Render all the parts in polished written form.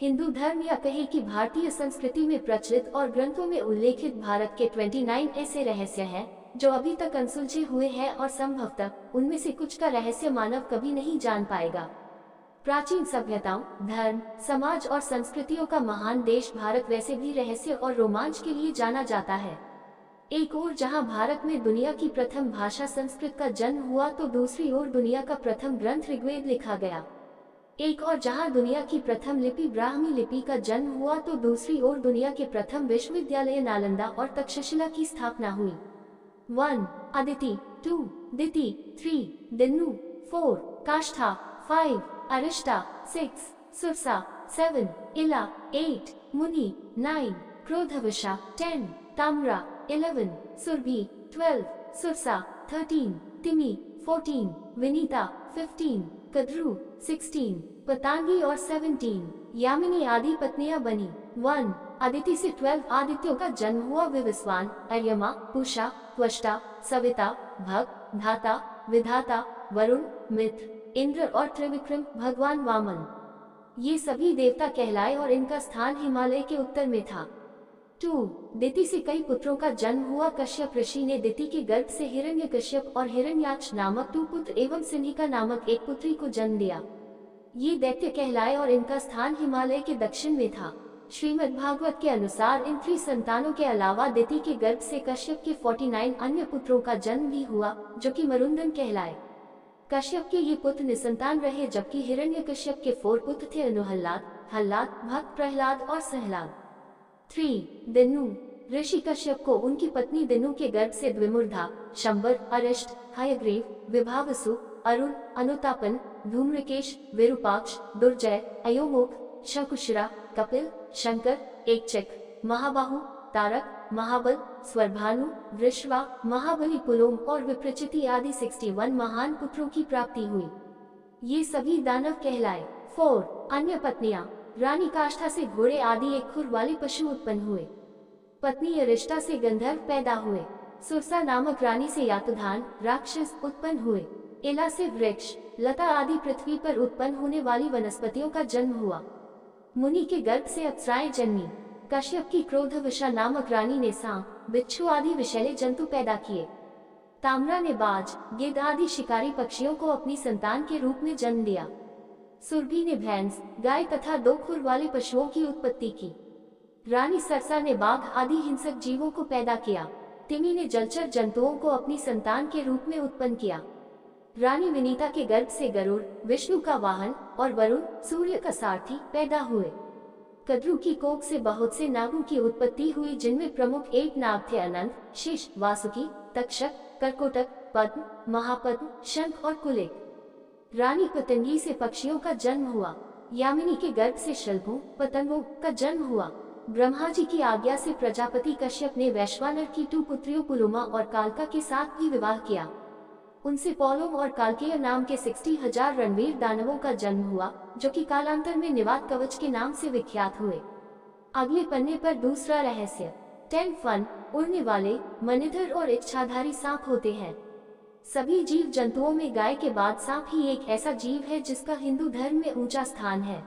हिंदू धर्म या कहे कि भारतीय संस्कृति में प्रचलित और ग्रंथों में उल्लेखित भारत के 29 ऐसे रहस्य हैं जो अभी तक अनसुलझे हुए हैं और संभवतः उनमें से कुछ का रहस्य मानव कभी नहीं जान पाएगा। प्राचीन सभ्यताओं, धर्म, समाज और संस्कृतियों का महान देश भारत वैसे भी रहस्य और रोमांच के लिए जाना जाता है। एक ओर जहां भारत में दुनिया की प्रथम भाषा संस्कृत का जन्म हुआ तो दूसरी ओर दुनिया का प्रथम ग्रंथ ऋग्वेद लिखा गया। एक और जहां दुनिया की प्रथम लिपि ब्राह्मी लिपि का जन्म हुआ तो दूसरी ओर दुनिया के प्रथम विश्वविद्यालय नालंदा और तक्षशिला की स्थापना हुई। 1 अदिति, 2 दिति, 3 दिन्नु, 4 काष्ठा, 5 अरिष्टा, 6 सुरसा, 7 इला, 8 मुनि, 9 क्रोधवशा, 10 ताम्रा, 11 सुरभि, 12 सुरसा, 13 तिमि, 14 विनीता, 15 कद्रू, 16 पतांगी और 17 यामिनी आदि पत्नियां बनी। 1 अदिति से 12 आदित्यों का जन्म हुआ। विवस्वान, अर्यमा, पूषा, त्वष्टा, सविता, भग, धाता, विधाता, वरुण, मित्र, इंद्र और त्रिविक्रम भगवान वामन। ये सभी देवता कहलाए और इनका स्थान हिमालय के उत्तर में था। 2 दिति से कई पुत्रों का जन्म हुआ। कश्यप ऋषि ने दिति के गर्भ से हिरण्यकश्यप और हिरण्याक्ष नामक 2 पुत्र एवं सिंहिका नामक एक पुत्री को जन्म दिया। ये दैत्य कहलाए और इनका स्थान हिमालय के दक्षिण में था। श्रीमद् भागवत के अनुसार इन 3 संतानों के अलावा दिति के गर्भ से कश्यप के 49 अन्य पुत्रों का जन्म भी हुआ जो कि मरुंदन कहलाए। कश्यप के ये पुत्र निसंतान रहे जबकि हिरण्यकश्यप के 4 पुत्र थे, अनुहल्लाद, हल्लाद, भक्त, प्रहलाद और सहलाद। 3 दिन्नु ऋषि कश्यप को उनकी पत्नी दिन्नु के गर्भ से द्विमुर्धा, शंबर, अरिष्ट, हयग्रीव, विभावसु, अरुण, अनुतापन, धूम्रकेश, विरूपाक्ष, दुर्जय, अयोमुख, शकुश्रा, कपिल, शंकर, एकचक, महाबाहु, तारक, महाबल, स्वरभानु, वृषवा, महाबली, पुलोम और विप्रचिति आदि 61 महान पुत्रों की प्राप्ति हुई। ये सभी दानव कहलाए। 4 अन्य पत्नियां। रानी काष्ठा से घोड़े आदि एक खुर वाले पशु उत्पन्न हुए। पत्नी अरिष्टा से गंधर्व पैदा हुए। सुरसा नामक रानी से यातुधान, राक्षस उत्पन्न हुए। इला से वृक्ष, लता आदि पृथ्वी पर उत्पन्न होने वाली वनस्पतियों का जन्म हुआ। मुनि के गर्भ से अप्सराएं जन्मी। कश्यप की क्रोधवशा नामक रानी ने सांप, बिच्छू आदि विषैले जंतु पैदा किए। ताम्रा ने बाज, गिद्ध आदि शिकारी पक्षियों को अपनी संतान के रूप में जन्म दिया। सुरभि ने भैंस, गाय तथा 2 खुर वाले पशुओं की उत्पत्ति की। रानी सरसा ने बाघ आदि हिंसक जीवों को पैदा किया। तिमि ने जलचर जंतुओं को अपनी संतान के रूप में उत्पन्न किया। रानी विनीता के गर्भ से गरुड़, विष्णु का वाहन, और वरुण, सूर्य का सारथी पैदा हुए। कद्रू की कोख से बहुत से नागों की उत्पत्ति हुई जिनमें प्रमुख 8 नाग थे, अनंत, शेष, वासुकी, तक्षक, कर्कोटक, पद्म, महापद्म, शंख और कुलिक। रानी पतंगी से पक्षियों का जन्म हुआ। यामिनी के गर्भ से शलभों, पतंगों का जन्म हुआ। ब्रह्मा जी की आज्ञा से प्रजापति कश्यप ने वैश्वानर की 2 पुत्रियों पुलुमा और कालका के साथ भी विवाह किया। उनसे पौलोम और कालकेय नाम के 60,000 रणवीर दानवों का जन्म हुआ जो कि कालांतर में निवात कवच के नाम से विख्यात हुए। अगले पन्ने पर दूसरा रहस्य। 10 फन, उड़ने वाले, मनिधर और इच्छाधारी सांप होते हैं। सभी जीव जंतुओं में गाय के बाद सांप ही एक ऐसा जीव है जिसका हिंदू धर्म में ऊंचा स्थान है।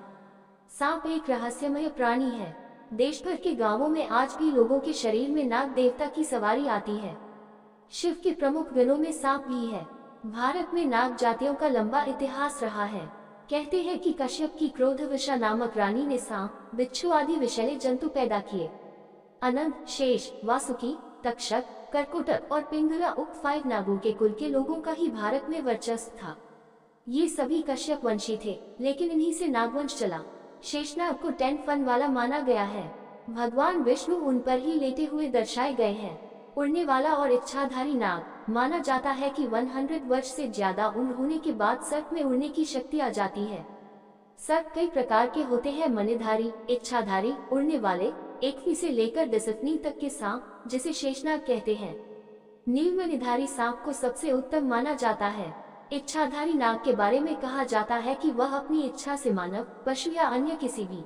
सांप एक रहस्यमय प्राणी है। देश भर के गांवों में आज भी लोगों के शरीर में नाग देवता की सवारी आती है। शिव के प्रमुख गणों में सांप भी है। भारत में नाग जातियों का लंबा इतिहास रहा है। कहते हैं कि कश्यप की क्रोधवशा नामक रानी ने सांप, बिच्छू आदि विषैले जंतु पैदा किए। अनंत, शेष, वासुकी, तक्षक, कर्कोटक और पिंगला उक्त 5 नागों के कुल के लोगों का ही भारत में वर्चस्व था। ये सभी कश्यप वंशी थे, लेकिन इन्हीं से नागवंश चला। शेषनाग को 10 फन वाला माना गया है। भगवान विष्णु उन पर ही लेटे हुए दर्शाए गए हैं। उड़ने वाला और इच्छाधारी नाग माना जाता है कि 100 वर्ष से ज्यादा उम्र होने के बाद सर्प में उड़ने की शक्ति आ जाती है। सर्प कई प्रकार के होते हैं, मणिधारी, इच्छाधारी, उड़ने वाले, 1वीं से लेकर 10वीं तक के सांप जिसे शेषनाग कहते हैं। नीलमणिधारी सांप को सबसे उत्तम माना जाता है। इच्छाधारी नाग के बारे में कहा जाता है कि वह अपनी इच्छा से मानव, पशु या अन्य किसी भी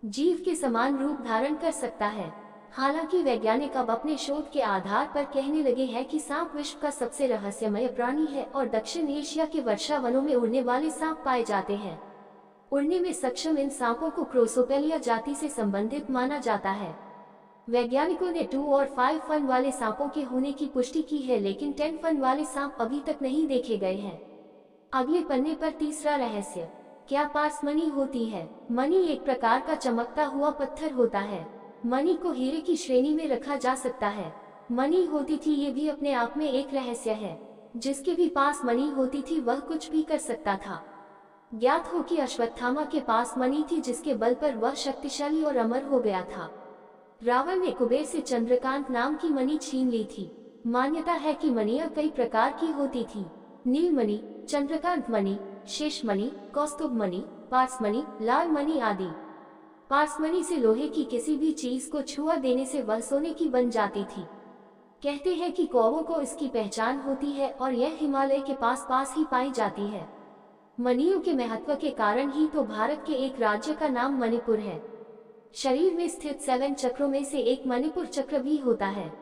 जीव के समान रूप धारण कर सकता है। हालांकि वैज्ञानिक अब अपने शोध के आधार पर कहने लगे हैं कि सांप विश्व का सबसे रहस्यमय प्राणी है और दक्षिण एशिया के वर्षा वनों में उड़ने वाले सांप पाए जाते हैं। उड़ने में सक्षम इन सांपों को क्रोसोपेलिया जाति से संबंधित माना जाता है। वैज्ञानिकों ने 2 और 5 फन वाले सांपों के होने की पुष्टि की है, लेकिन 10 फन वाले सांप अभी तक नहीं देखे गए हैं। अगले पन्ने पर तीसरा रहस्य, क्या पार्स मनी होती है? मनी एक प्रकार का चमकता हुआ पत्थर होता है। मनी को हीरे की श्रेणी में रखा जा सकता है। मनी होती थी, ये भी अपने आप में एक रहस्य है। जिसके भी पास मनी होती थी वह कुछ भी कर सकता था। ज्ञात हो कि अश्वत्थामा के पास मनी थी, जिसके बल पर वह शक्तिशाली और अमर हो गया था। रावण ने कुबेर से चंद्रकांत नाम की मणि छीन ली थी। मान्यता है कि मणियां कई प्रकार की होती थी। नीलमणि, चंद्रकांत मणि, शेष मणि, कौस्तुभ मणि, पार्स मणि, लाल मणि आदि। पार्स मणि से लोहे की किसी भी चीज को छुआ देने से वह सोने की बन जाती थी। कहते हैं कि कौवों को इसकी पहचान होती है और यह हिमालय के पास ही पाई जाती है। मणियों के महत्व के कारण ही तो भारत के एक राज्य का नाम मणिपुर है। शरीर में स्थित 7 चक्रों में से एक मणिपुर चक्र भी होता है।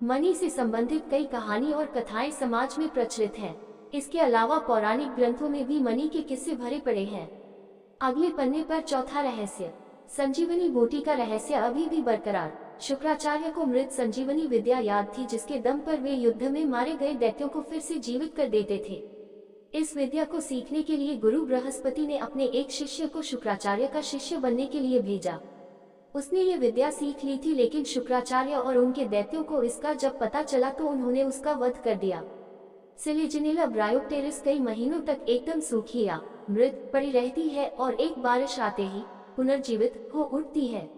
मणि से संबंधित कई कहानी और कथाएं समाज में प्रचलित हैं। इसके अलावा पौराणिक ग्रंथों में भी मणि के किस्से भरे पड़े हैं। अगले पन्ने पर चौथा रहस्य, संजीवनी बूटी का रहस्य अभी भी बरकरार। शुक्राचार्य को मृत संजीवनी विद्या याद थी, जिसके दम पर वे युद्ध में मारे गए दैत्यों को फिर से जीवित कर देते थे। इस विद्या को सीखने के लिए गुरु बृहस्पति ने अपने एक शिष्य को शुक्राचार्य का शिष्य बनने के लिए भेजा। उसने ये विद्या सीख ली थी, लेकिन शुक्राचार्य और उनके दैत्यों को इसका जब पता चला तो उन्होंने उसका वध कर दिया। सिलेजिनेला ब्रायोप्टेरिस कई महीनों तक एकदम सूखी या मृत पड़ी रहती है और एक बारिश आते ही पुनर्जीवित हो उठती है।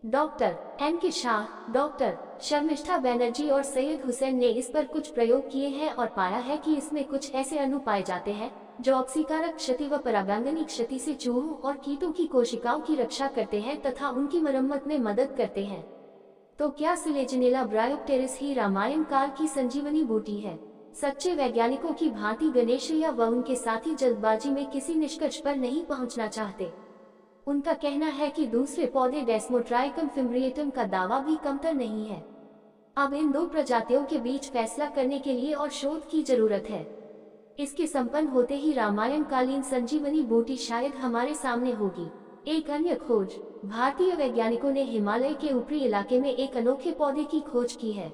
डॉक्टर एन के शाह, डॉक्टर शर्मिष्ठा बैनर्जी और सैयद हुसैन ने इस पर कुछ प्रयोग किए हैं और पाया है कि इसमें कुछ ऐसे अणु पाए जाते हैं जो ऑक्सीकारक क्षति व परागंगनी क्षति से चूहों और कीटों की कोशिकाओं की रक्षा करते हैं तथा उनकी मरम्मत में मदद करते हैं। तो क्या सिलेजिनेला ब्रायोप्टेरिस ही रामायण काल की संजीवनी बूटी है? सच्चे वैज्ञानिकों की भांति गणेशैया व उनके साथी जल्दबाजी में किसी निष्कर्ष पर नहीं पहुंचना चाहते। उनका कहना है कि दूसरे पौधे डेस्मोट्राइकम फिम्ब्रिएटम का दावा भी कमतर नहीं है। अब इन दो प्रजातियों के बीच फैसला करने के लिए और शोध की जरूरत है। इसके संपन्न होते ही रामायण कालीन संजीवनी बूटी शायद हमारे सामने होगी। एक अन्य खोज, भारतीय वैज्ञानिकों ने हिमालय के ऊपरी इलाके में एक अनोखे पौधे की खोज की है।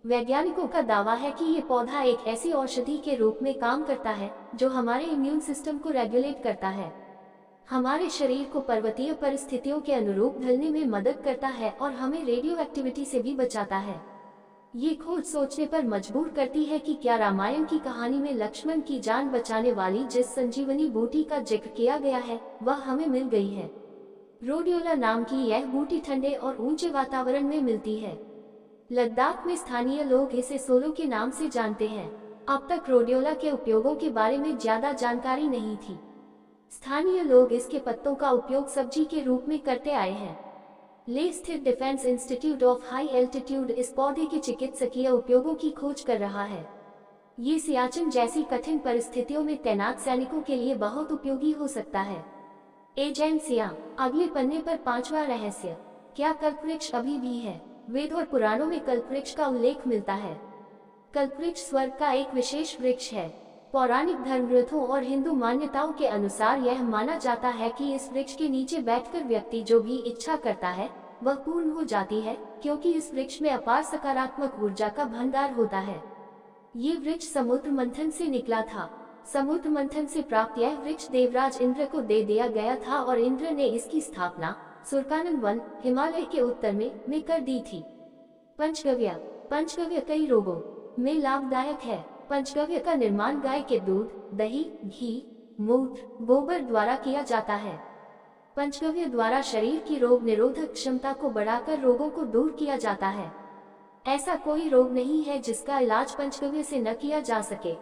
वैज्ञानिकों का दावा है कि ये पौधा एक ऐसी औषधि के रूप में काम करता है जो हमारे इम्यून सिस्टम को रेगुलेट करता है, हमारे शरीर को पर्वतीय परिस्थितियों के अनुरूप ढलने में मदद करता है और हमें रेडियो एक्टिविटी से भी बचाता है। ये खोज सोचने पर मजबूर करती है कि क्या रामायण की कहानी में लक्ष्मण की जान बचाने वाली जिस संजीवनी बूटी का जिक्र किया गया है वह हमें मिल गई है। रोडियोला नाम की यह बूटी ठंडे और ऊंचे वातावरण में मिलती है। लद्दाख में स्थानीय लोग इसे सोलो के नाम से जानते हैं। अब तक रोडियोला के उपयोगों के बारे में ज्यादा जानकारी नहीं थी। स्थानीय लोग इसके पत्तों का उपयोग सब्जी के रूप में करते आए हैं। लेह स्थित defence institute of high altitude इस पौधे के चिकित्सकीय उपयोगों की खोज कर रहा है। ये सियाचिन जैसी कठिन परिस्थितियों में तैनात सैनिकों के लिए बहुत उपयोगी हो सकता है। एजेंसियां, अगले पन्ने पर पांचवा रहस्य, क्या कल्पवृक्ष अभी भी है? वेद और पुराणों में कल्पवृक्ष का उल्लेख मिलता है। कल्पवृक्ष स्वर्ग का एक विशेष वृक्ष है। पौराणिक धर्मग्रंथों और हिंदू मान्यताओं के अनुसार यह माना जाता है कि इस वृक्ष के नीचे बैठकर व्यक्ति जो भी इच्छा करता है वह पूर्ण हो जाती है, क्योंकि इस वृक्ष में अपार सकारात्मक ऊर्जा का भंडार होता है। ये वृक्ष समुद्र मंथन से निकला था। समुद्र मंथन से प्राप्त यह वृक्ष देवराज इंद्र को दे दिया गया था और इंद्र ने इसकी स्थापना सुरकानन वन, हिमालय के उत्तर में कर दी थी। पंचगव्य कई रोगों में लाभदायक है। पंचगव्य का निर्माण गाय के दूध, दही, घी, मूत्र, गोबर द्वारा किया जाता है। पंचगव्य द्वारा शरीर की रोग निरोधक क्षमता को बढ़ाकर रोगों को दूर किया जाता है। ऐसा कोई रोग नहीं है जिसका इलाज पंचगव्य से न किया जा सके।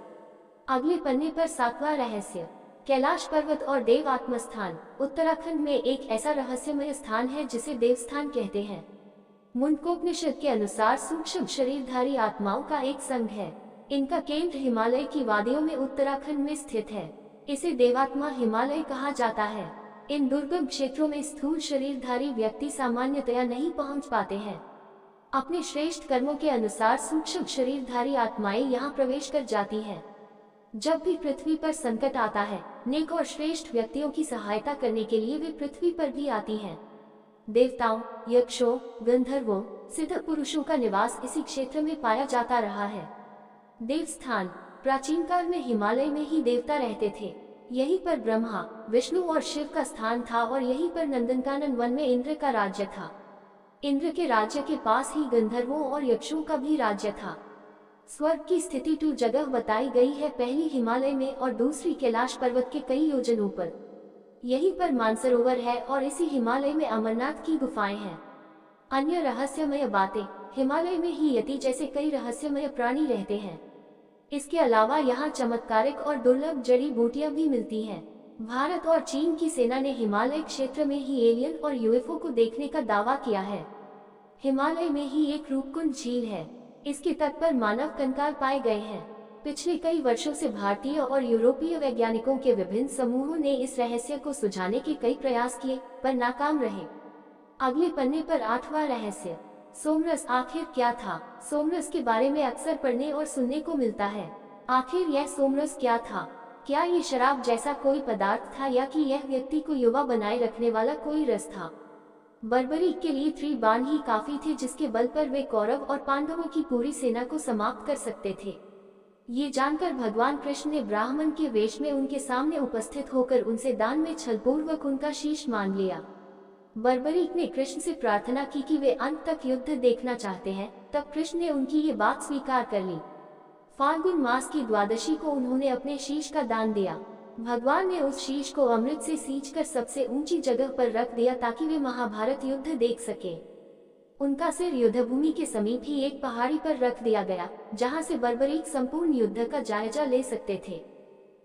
अगले पन्ने पर सातवां रहस्य, कैलाश पर्वत और देव आत्मस्थान। उत्तराखंड में एक ऐसा रहस्यमय स्थान है जिसे देवस्थान कहते हैं। मुंडकोपनिषद के अनुसार सूक्ष्म शरीरधारी आत्माओं का एक संघ है। इनका केंद्र हिमालय की वादियों में उत्तराखंड में स्थित है। इसे देवात्मा हिमालय कहा जाता है। इन दुर्गम क्षेत्रों में स्थूल शरीरधारी व्यक्ति सामान्यतया नहीं पहुंच पाते हैं। अपने श्रेष्ठ कर्मों के अनुसार सूक्ष्म शरीरधारी आत्माएं यहाँ प्रवेश कर जाती हैं। जब भी पृथ्वी पर संकट आता है, नेक और श्रेष्ठ व्यक्तियों की सहायता करने के लिए वे पृथ्वी पर भी आती हैं। देवताओं, यक्षों, गंधर्वों, सिद्ध पुरुषों का निवास इसी क्षेत्र में पाया जाता रहा है। देवस्थान प्राचीन काल में हिमालय में ही देवता रहते थे। यहीं पर ब्रह्मा, विष्णु और शिव का स्थान था और यहीं पर नंदनकानन वन में इंद्र का राज्य था। इंद्र के राज्य के पास ही गंधर्वों और यक्षों का भी राज्य था। स्वर्ग की स्थिति 2 जगह बताई गई है, पहली हिमालय में और दूसरी कैलाश पर्वत के कई योजनों पर। यहीं पर मानसरोवर है और इसी हिमालय में अमरनाथ की गुफाएं हैं। अन्य रहस्यमय बातें, हिमालय में ही यति जैसे कई रहस्यमय प्राणी रहते हैं। इसके अलावा यहाँ चमत्कारिक और दुर्लभ जड़ी बूटियां भी मिलती हैं। भारत और चीन की सेना ने हिमालय क्षेत्र में ही एलियन और यूएफओ को देखने का दावा किया है। हिमालय में ही एक रूपकुंड झील है। इसके तट पर मानव कंकाल पाए गए हैं। पिछले कई वर्षों से भारतीय और यूरोपीय वैज्ञानिकों के विभिन्न समूहों ने इस रहस्य को सुझाने के कई प्रयास किए, पर नाकाम रहे। अगले पन्ने पर 8वां रहस्य, सोमरस आखिर क्या था? सोमरस के बारे में अक्सर पढ़ने और सुनने को मिलता है। आखिर यह सोमरस क्या था? क्या ये शराब जैसा कोई पदार्थ था या कि यह व्यक्ति को युवा बनाए रखने वाला कोई रस था? बर्बरीक के लिए 3 बाण ही काफी थे, जिसके बल पर वे कौरव और पांडवों की पूरी सेना को समाप्त कर सकते थे। ये जानकर भगवान कृष्ण ने ब्राह्मण के वेश में उनके सामने उपस्थित होकर उनसे दान में छलपूर्वक उनका शीश मांग लिया। बर्बरीक ने कृष्ण से प्रार्थना की कि वे अंत तक युद्ध देखना चाहते हैं। तब कृष्ण ने उनकी ये बात स्वीकार कर ली। फाल्गुन मास की द्वादशी को उन्होंने अपने शीश का दान दिया। भगवान ने उस शीश को अमृत से सींचकर सबसे ऊंची जगह पर रख दिया ताकि वे महाभारत युद्ध देख सके। उनका सिर युद्धभूमि के समीप ही एक पहाड़ी पर रख दिया गया, जहां से बर्बरीक संपूर्ण युद्ध का जायजा ले सकते थे।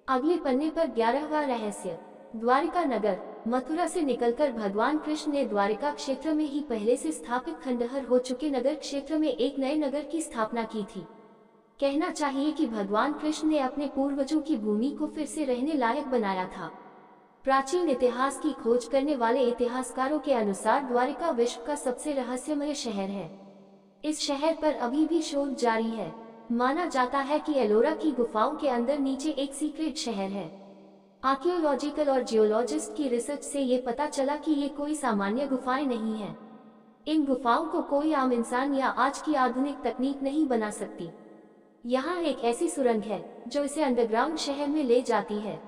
अगले पन्ने पर 11वां रहस्य, द्वारिका नगर। मथुरा से निकलकर भगवान कृष्ण ने द्वारिका क्षेत्र में ही पहले से स्थापित खंडहर हो चुके नगर क्षेत्र में एक नए नगर की स्थापना की थी। कहना चाहिए कि भगवान कृष्ण ने अपने पूर्वजों की भूमि को फिर से रहने लायक बनाया था। प्राचीन इतिहास की खोज करने वाले इतिहासकारों के अनुसार द्वारिका विश्व का सबसे रहस्यमय शहर है। इस शहर पर अभी भी शोध जारी है। माना जाता है कि एलोरा की गुफाओं के अंदर नीचे एक सीक्रेट शहर है। आर्कियोलॉजिकल और जियोलॉजिस्ट की रिसर्च से ये पता चला कि ये कोई सामान्य गुफाएं नहीं हैं। इन गुफाओं को कोई आम इंसान या आज की आधुनिक तकनीक नहीं बना सकती। यहाँ एक ऐसी सुरंग है जो इसे अंडरग्राउंड शहर में ले जाती है।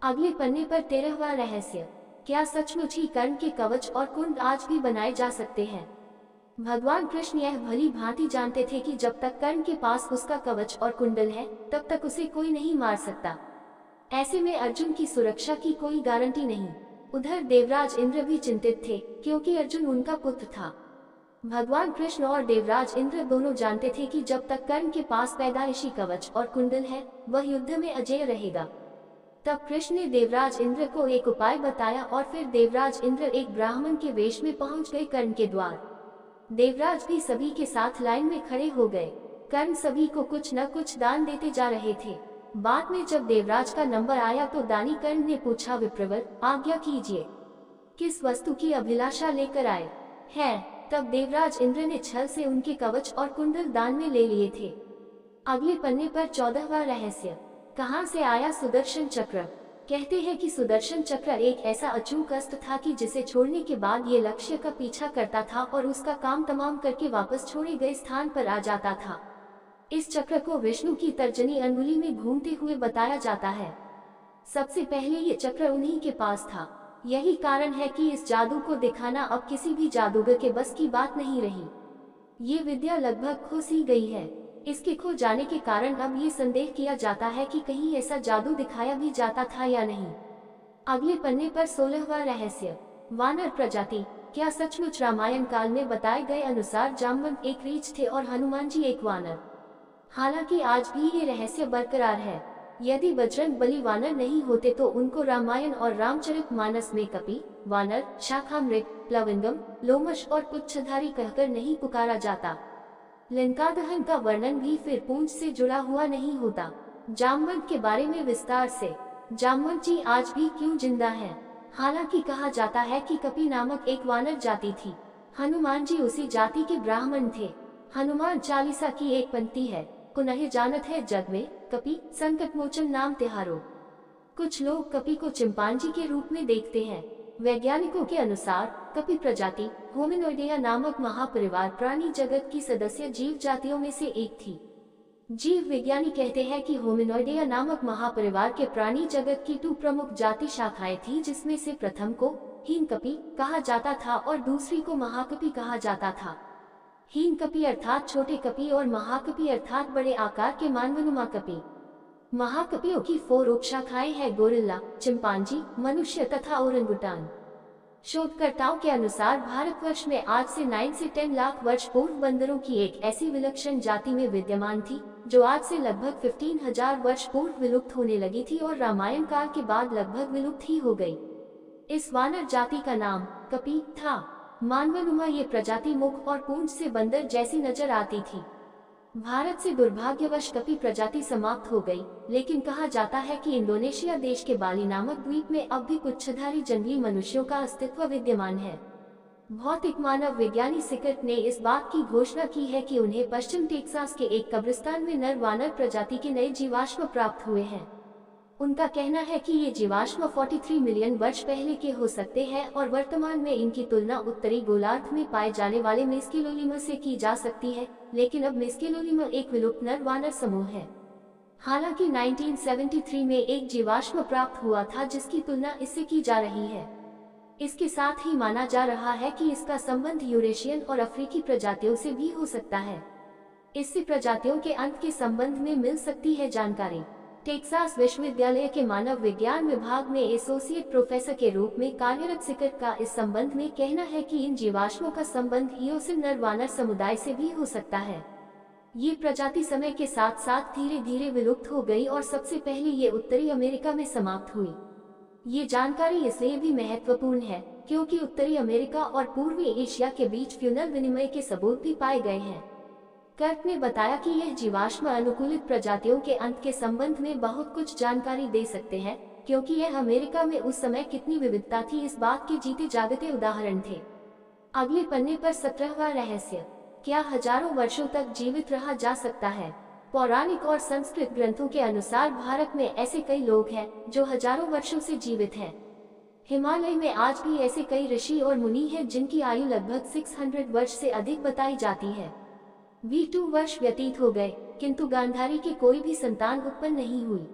अगले पन्ने पर 13वां रहस्य, क्या सचमुच ही कर्ण के कवच और कुंड आज भी बनाए जा सकते हैं? भगवान कृष्ण यह भली भांति जानते थे कि जब तक कर्ण के पास उसका कवच और कुंडल है, तब तक उसे कोई नहीं मार सकता। ऐसे में अर्जुन की सुरक्षा की कोई गारंटी नहीं। उधर देवराज इंद्र भी चिंतित थे, क्योंकि अर्जुन उनका पुत्र था। भगवान कृष्ण और देवराज इंद्र दोनों जानते थे कि जब तक कर्ण के पास पैदाइशी कवच और कुंडल है, वह युद्ध में अजेय रहेगा। तब कृष्ण ने देवराज इंद्र को एक उपाय बताया और फिर देवराज इंद्र एक ब्राह्मण के वेश में पहुंच गए कर्ण के द्वार। देवराज भी सभी के साथ लाइन में खड़े हो गए। कर्ण सभी को कुछ न कुछ दान देते जा रहे थे। बाद में जब देवराज का नंबर आया तो दानी कर्ण ने पूछा, विप्रवर, आज्ञा कीजिए, किस वस्तु की अभिलाषा लेकर आए हैं? तब देवराज इंद्र ने छल से उनके कवच और कुंडल दान में ले लिए थे। अगले पन्ने पर 14वां रहस्य, कहां से आया सुदर्शन चक्र? कहते हैं कि सुदर्शन चक्र एक ऐसा अचूक अस्त्र था कि जिसे छोड़ने के बाद ये लक्ष्य का पीछा करता था और उसका काम तमाम करके वापस छोड़े गए स्थान पर आ जाता था। इस चक्र को विष्णु की तर्जनी अंगुली में घूमते हुए बताया जाता है। सबसे पहले ये चक्र उन्हीं के पास था। यही कारण है कि इस जादू को दिखाना अब किसी भी जादूगर के बस की बात नहीं रही। ये विद्या लगभग खो सी गई है। इसके खो जाने के कारण अब ये संदेह किया जाता है कि कहीं ऐसा जादू दिखाया भी जाता था या नहीं। अगले पन्ने पर 16वां रहस्य, वानर प्रजाति। क्या सचमुच रामायण काल में बताए गए अनुसार जामवंत एक रीछ थे और हनुमान जी एक वानर? हालांकि आज भी ये रहस्य बरकरार है। यदि बजरंग बली वानर नहीं होते तो उनको रामायण और रामचरितमानस में कपि, वानर, शाखामृग, प्लवंगम, लोमश और पुच्छधारी कहकर नहीं पुकारा जाता। लंका दहन का वर्णन भी फिर पूंछ से जुड़ा हुआ नहीं होता। जामवंत के बारे में विस्तार से, जामवंत जी आज भी क्यों जिंदा हैं? हालांकि कहा जाता है कि कपि नामक एक वानर जाति थी। हनुमान जी उसी जाति के ब्राह्मण थे। हनुमान चालीसा की एक पंक्ति है, पुनः जानत है जग में, कपि संकट मोचन नाम तिहारो। कुछ लोग कपि को चिंपांजी के रूप में देखते हैं। वैज्ञानिकों के अनुसार कपि प्रजाति होमिनोइडिया नामक महापरिवार प्राणी जगत की सदस्य जीव जातियों में से एक थी। जीव विज्ञानी कहते हैं कि होमिनोइडिया नामक महापरिवार के प्राणी जगत की 2 प्रमुख जाति शाखाएं थी, जिसमें से प्रथम को हीनकपि कहा जाता था और दूसरी को महाकपि कहा जाता था। हीनकपि अर्थात छोटे कपि और महाकपि अर्थात बड़े आकार के मानवनुमा कपि। महाकपियों की 4 उपशाखाएं हैं, गोरिल्ला, चिंपांजी, मनुष्य तथा ओरंगुटान। शोधकर्ताओं के अनुसार भारतवर्ष में आज से 9 से 10 लाख वर्ष पूर्व बंदरों की एक ऐसी विलक्षण जाति में विद्यमान थी जो आज से लगभग 15,000 वर्ष पूर्व विलुप्त होने लगी थी और रामायण काल के बाद लगभग विलुप्त ही हो गई। इस वानर जाति का नाम कपि था। मानवनुमा ये प्रजाति मुख और पूंछ से बंदर जैसी नजर आती थी। भारत से दुर्भाग्यवश कपि प्रजाति समाप्त हो गई, लेकिन कहा जाता है कि इंडोनेशिया देश के बाली नामक द्वीप में अब भी पुच्छधारी जंगली मनुष्यों का अस्तित्व विद्यमान है। भौतिक मानव विज्ञानी सिकर्ट ने इस बात की घोषणा की है कि उन्हें पश्चिम टेक्सास के एक कब्रिस्तान में नर वानर प्रजाति के नए जीवाश्म प्राप्त हुए हैं। उनका कहना है कि ये जीवाश्म 43 मिलियन वर्ष पहले के हो सकते हैं और वर्तमान में इनकी तुलना उत्तरी गोलार्ध में पाए जाने वाले मेस्केलोलिमा से की जा सकती है, लेकिन अब मेस्केलोलिमा एक विलुप्त नर वानर समूह है। हालांकि 1973 में एक जीवाश्म प्राप्त हुआ था जिसकी तुलना इससे की जा रही है। इसके साथ ही माना जा रहा है कि इसका संबंध यूरेशियन और अफ्रीकी प्रजातियों से भी हो सकता है। इससे प्रजातियों के अंत के संबंध में मिल सकती है जानकारी। टेक्सास विश्वविद्यालय के मानव विज्ञान विभाग में एसोसिएट प्रोफेसर के रूप में कार्यरत सिकर्ट का इस संबंध में कहना है कि इन जीवाश्मों का संबंध इयोसिन नर वानर समुदाय से भी हो सकता है। ये प्रजाति समय के साथ साथ धीरे धीरे विलुप्त हो गई और सबसे पहले ये उत्तरी अमेरिका में समाप्त हुई। ये जानकारी इसलिए भी महत्वपूर्ण है क्योंकि उत्तरी अमेरिका और पूर्वी एशिया के बीच फ्यूनल विनिमय के सबूत भी पाए गए हैं। कर्क ने बताया कि यह जीवाश्म अनुकूलित प्रजातियों के अंत के संबंध में बहुत कुछ जानकारी दे सकते हैं, क्योंकि यह अमेरिका में उस समय कितनी विविधता थी इस बात के जीते जागते उदाहरण थे। अगले पन्ने पर 17वां रहस्य, क्या हजारों वर्षों तक जीवित रहा जा सकता है? पौराणिक और संस्कृत ग्रंथों के अनुसार भारत में ऐसे कई लोग हैं जो हजारों वर्षों से जीवित हैं। हिमालय में आज भी ऐसे कई ऋषि और मुनि हैं जिनकी आयु लगभग 600 वर्ष से अधिक बताई जाती है। 2 वर्ष व्यतीत हो गए, किंतु गांधारी की कोई भी संतान उत्पन्न नहीं हुई।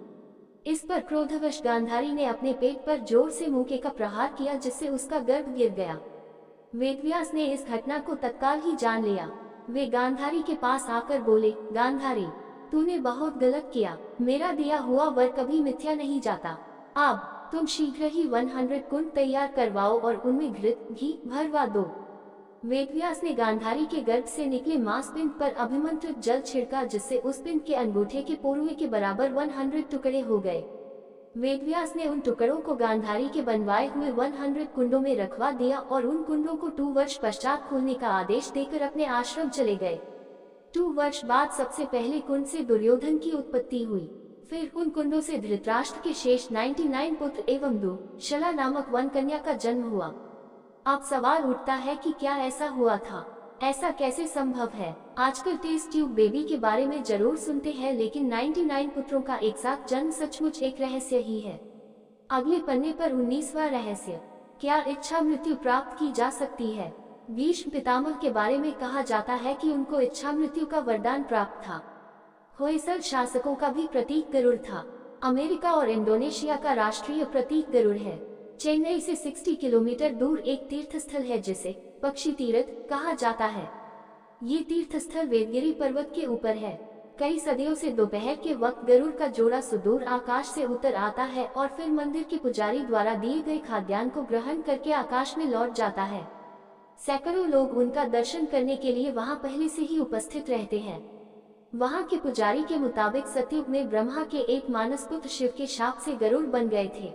इस पर क्रोधवश गांधारी ने अपने पेट पर जोर से मुक्के का प्रहार किया, जिससे उसका गर्भ गिर गया। वेदव्यास ने इस घटना को तत्काल ही जान लिया। वे गांधारी के पास आकर बोले, गांधारी, तूने बहुत गलत किया। मेरा दिया हुआ वर कभी मिथ्या नहीं जाता। अब तुम शीघ्र ही 100 कुंड तैयार करवाओ और उनमें घृत घी भरवा दो। वेदव्यास ने गांधारी के गर्भ से निकले मांस पिंड पर अभिमंत्रित जल छिड़का, जिससे उस पिंड के अंगूठे के पोरुए के बराबर 100 टुकड़े हो गए। वेदव्यास ने उन टुकड़ों को गांधारी के बनवाए हुए 100 कुंडों में रखवा दिया और उन कुंडों को 2 वर्ष पश्चात खोलने का आदेश देकर अपने आश्रम चले गए। 2 वर्ष बाद सबसे पहले कुंड से दुर्योधन की उत्पत्ति हुई। फिर उन कुंडों से धृतराष्ट्र के शेष 99 पुत्र एवं दुःशला नामक वन कन्या का जन्म हुआ। अब सवाल उठता है कि क्या ऐसा हुआ था? ऐसा कैसे संभव है? आजकल टेस्ट ट्यूब बेबी के बारे में जरूर सुनते हैं, लेकिन 99 पुत्रों का एक साथ जन्म सचमुच एक रहस्य ही है। अगले पन्ने पर 19वां रहस्य, क्या इच्छा मृत्यु प्राप्त की जा सकती है? भीष्म पितामह के बारे में कहा जाता है कि उनको इच्छा मृत्यु का वरदान प्राप्त था। होयसल शासकों का भी प्रतीक गरुड़ था। अमेरिका और इंडोनेशिया का राष्ट्रीय प्रतीक गरुड़ है। चेन्नई से 60 किलोमीटर दूर एक तीर्थस्थल है जिसे पक्षी तीर्थ कहा जाता है। ये तीर्थस्थल वेदगिरी पर्वत के ऊपर है। कई सदियों से दोपहर के वक्त गरुड़ का जोड़ा सुदूर आकाश से उतर आता है और फिर मंदिर के पुजारी द्वारा दिए गए खाद्यान्न को ग्रहण करके आकाश में लौट जाता है। सैकड़ों लोग उनका दर्शन करने के लिए वहां पहले से ही उपस्थित रहते हैं। वहां के पुजारी के मुताबिक सतयुग में ब्रह्मा के एक मानस पुत्र शिव के शाप से गरुड़ बन गए थे।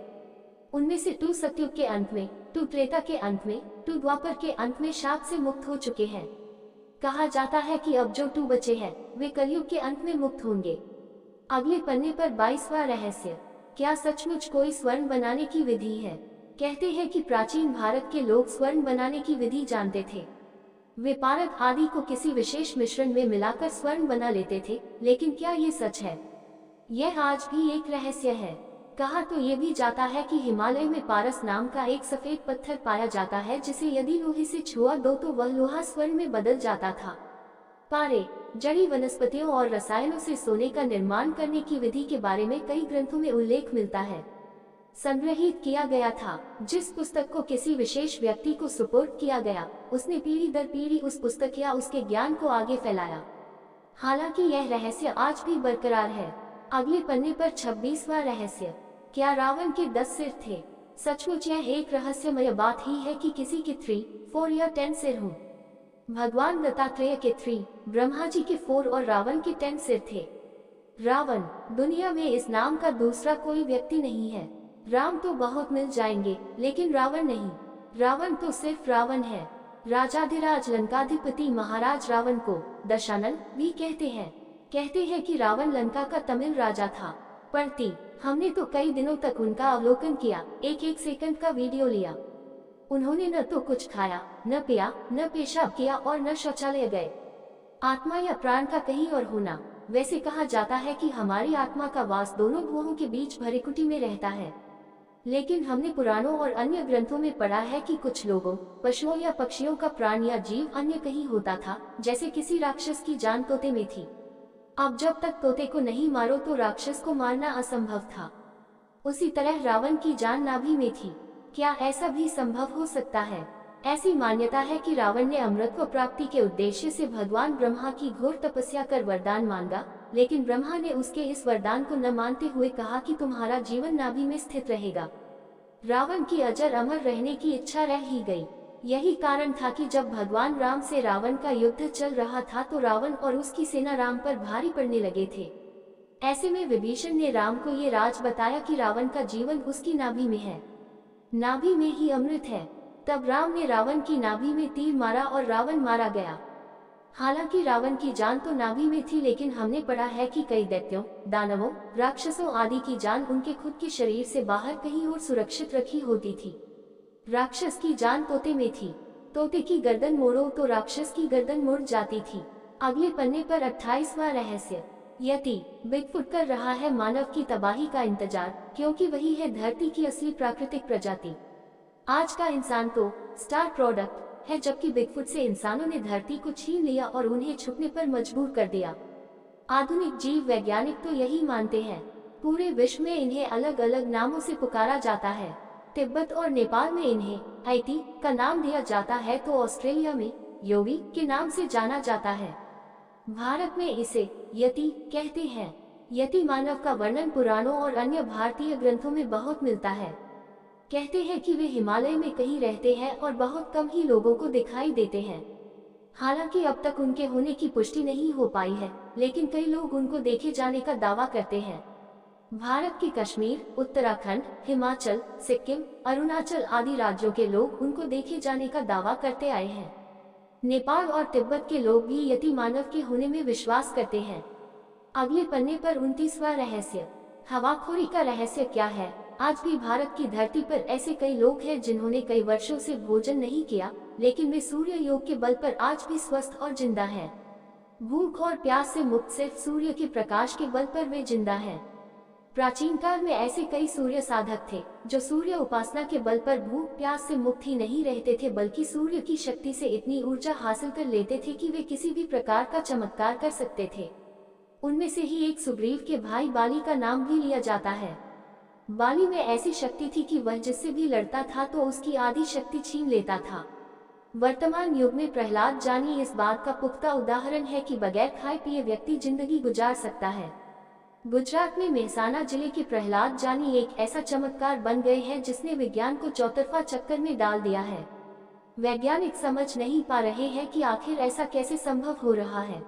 उनमें से 2 सतयुग के अंत में, 2 त्रेता के अंत में, 2 द्वापर के अंत में शाप से मुक्त हो चुके हैं। कहा जाता है कि अब जो 2 बचे हैं वे कलयुग के अंत में मुक्त होंगे। अगले पन्ने पर 22वां रहस्य, क्या सचमुच कोई स्वर्ण बनाने की विधि है? कहते हैं कि प्राचीन भारत के लोग स्वर्ण बनाने की विधि जानते थे। वे पारद आदि को किसी विशेष मिश्रण में मिलाकर स्वर्ण बना लेते थे, लेकिन क्या ये सच है? यह आज भी एक रहस्य है। कहा तो ये भी जाता है कि हिमालय में पारस नाम का एक सफेद पत्थर पाया जाता है, जिसे यदि लोहे से छुआ दो तो वह लोहा स्वर्ण में बदल जाता था। पारे, जड़ी वनस्पतियों और रसायनों से सोने का निर्माण करने की विधि के बारे में कई ग्रंथों में उल्लेख मिलता है। संग्रहित किया गया था। जिस पुस्तक को किसी विशेष व्यक्ति को सुपुर्द किया गया, उसने पीढ़ी दर पीढ़ी उस पुस्तक या उसके ज्ञान को आगे फैलाया। हालांकि यह रहस्य आज भी बरकरार है। अगले पन्ने पर 26वां रहस्य, क्या रावण के 10 सिर थे? सचमुच यह एक रहस्यमय बात ही है कि किसी के 3, 4 या 10 सिर हों। भगवान दत्तात्रेय के 3, ब्रह्मा जी के 4 और रावण के 10 सिर थे। रावण, दुनिया में इस नाम का दूसरा कोई व्यक्ति नहीं है। राम तो बहुत मिल जाएंगे, लेकिन रावण नहीं। रावण तो सिर्फ रावण है। राजाधिराज लंकाधिपति महाराज रावण को दशानन भी कहते हैं। कहते हैं कि रावण लंका का तमिल राजा था। पढ़ती, हमने तो कई दिनों तक उनका अवलोकन किया, एक एक सेकंड का वीडियो लिया। उन्होंने न तो कुछ खाया, न पिया, न पेशाब किया और न शौचालय गए। आत्मा या प्राण का कहीं और होना। वैसे कहा जाता है कि हमारी आत्मा का वास दोनों भुवों के बीच भृकुटी में रहता है, लेकिन हमने पुराणों और अन्य ग्रंथों में पढ़ा है कि कुछ लोगों, पशुओं या पक्षियों का प्राण या जीव अन्य कहीं होता था, जैसे किसी राक्षस की जान तोते में थी। अब जब तक तोते को नहीं मारो तो राक्षस को मारना असंभव था। उसी तरह रावण की जान नाभि में थी। क्या ऐसा भी संभव हो सकता है? ऐसी मान्यता है कि रावण ने अमृत प्राप्ति के उद्देश्य से भगवान ब्रह्मा की घोर तपस्या कर वरदान मांगा, लेकिन ब्रह्मा ने उसके इस वरदान को न मानते हुए कहा कि तुम्हारा जीवन नाभि में स्थित रहेगा। रावण की अजर अमर रहने की इच्छा रह ही गई। यही कारण था कि जब भगवान राम से रावण का युद्ध चल रहा था तो रावण और उसकी सेना राम पर भारी पड़ने लगे थे। ऐसे में विभीषण ने राम को ये राज बताया कि रावण का जीवन उसकी नाभि में है, नाभि में ही अमृत है। तब राम ने रावण की नाभि में तीर मारा और रावण मारा गया। हालांकि रावण की जान तो नाभि में थी, लेकिन हमने पढ़ा है कि कई दैत्यों, दानवों, राक्षसों आदि की जान उनके खुद के शरीर से बाहर कहीं और सुरक्षित रखी होती थी। राक्षस की जान तोते में थी। तोते की गर्दन मोड़ो तो राक्षस की गर्दन मुड़ जाती थी। अगले पन्ने पर 28वां रहस्य, यति, बिगफुट कर रहा है मानव की तबाही का इंतजार, क्योंकि वही है धरती की असली प्राकृतिक प्रजाति। आज का इंसान तो स्टार प्रोडक्ट है, जबकि बिगफुट से इंसानों ने धरती को छीन लिया और उन्हें छुपने पर मजबूर कर दिया। आधुनिक जीव वैज्ञानिक तो यही मानते हैं। पूरे विश्व में इन्हें अलग अलग नामों से पुकारा जाता है। तिब्बत और नेपाल में इन्हें ऐती का नाम दिया जाता है, तो ऑस्ट्रेलिया में योगी के नाम से जाना जाता है। भारत में इसे यति कहते हैं। यति मानव का वर्णन पुराणों और अन्य भारतीय ग्रंथों में बहुत मिलता है। कहते हैं कि वे हिमालय में कहीं रहते हैं और बहुत कम ही लोगों को दिखाई देते हैं। हालांकि अब तक उनके होने की पुष्टि नहीं हो पाई है, लेकिन कई लोग उनको देखे जाने का दावा करते हैं। भारत के कश्मीर, उत्तराखंड, हिमाचल, सिक्किम, अरुणाचल आदि राज्यों के लोग उनको देखे जाने का दावा करते आए हैं। नेपाल और तिब्बत के लोग भी यति मानव के होने में विश्वास करते हैं। अगले पन्ने पर 29वां रहस्य, हवाखोरी का रहस्य क्या है? आज भी भारत की धरती पर ऐसे कई लोग हैं जिन्होंने कई वर्षों से भोजन नहीं किया, लेकिन वे सूर्य योग के बल पर आज भी स्वस्थ और जिंदा हैं। भूख और प्यास से मुक्त सिर्फ सूर्य के प्रकाश के बल पर वे जिंदा हैं। प्राचीन काल में ऐसे कई सूर्य साधक थे जो सूर्य उपासना के बल पर भूख प्यास से मुक्त ही नहीं रहते थे, बल्कि सूर्य की शक्ति से इतनी ऊर्जा हासिल कर लेते थे कि वे किसी भी प्रकार का चमत्कार कर सकते थे। उनमें से ही एक सुग्रीव के भाई बाली का नाम भी लिया जाता है। बाली में ऐसी शक्ति थी कि वह जिससे भी लड़ता था तो उसकी आधी शक्ति छीन लेता था। वर्तमान युग में प्रहलाद जानी इस बात का पुख्ता उदाहरण है कि बगैर खाए पिए व्यक्ति जिंदगी गुजार सकता है। गुजरात में मेहसाना जिले के प्रहलाद जानी एक ऐसा चमत्कार बन गए हैं जिसने विज्ञान को चौतरफा चक्कर में डाल दिया है। वैज्ञानिक समझ नहीं पा रहे हैं कि आखिर ऐसा कैसे संभव हो रहा है।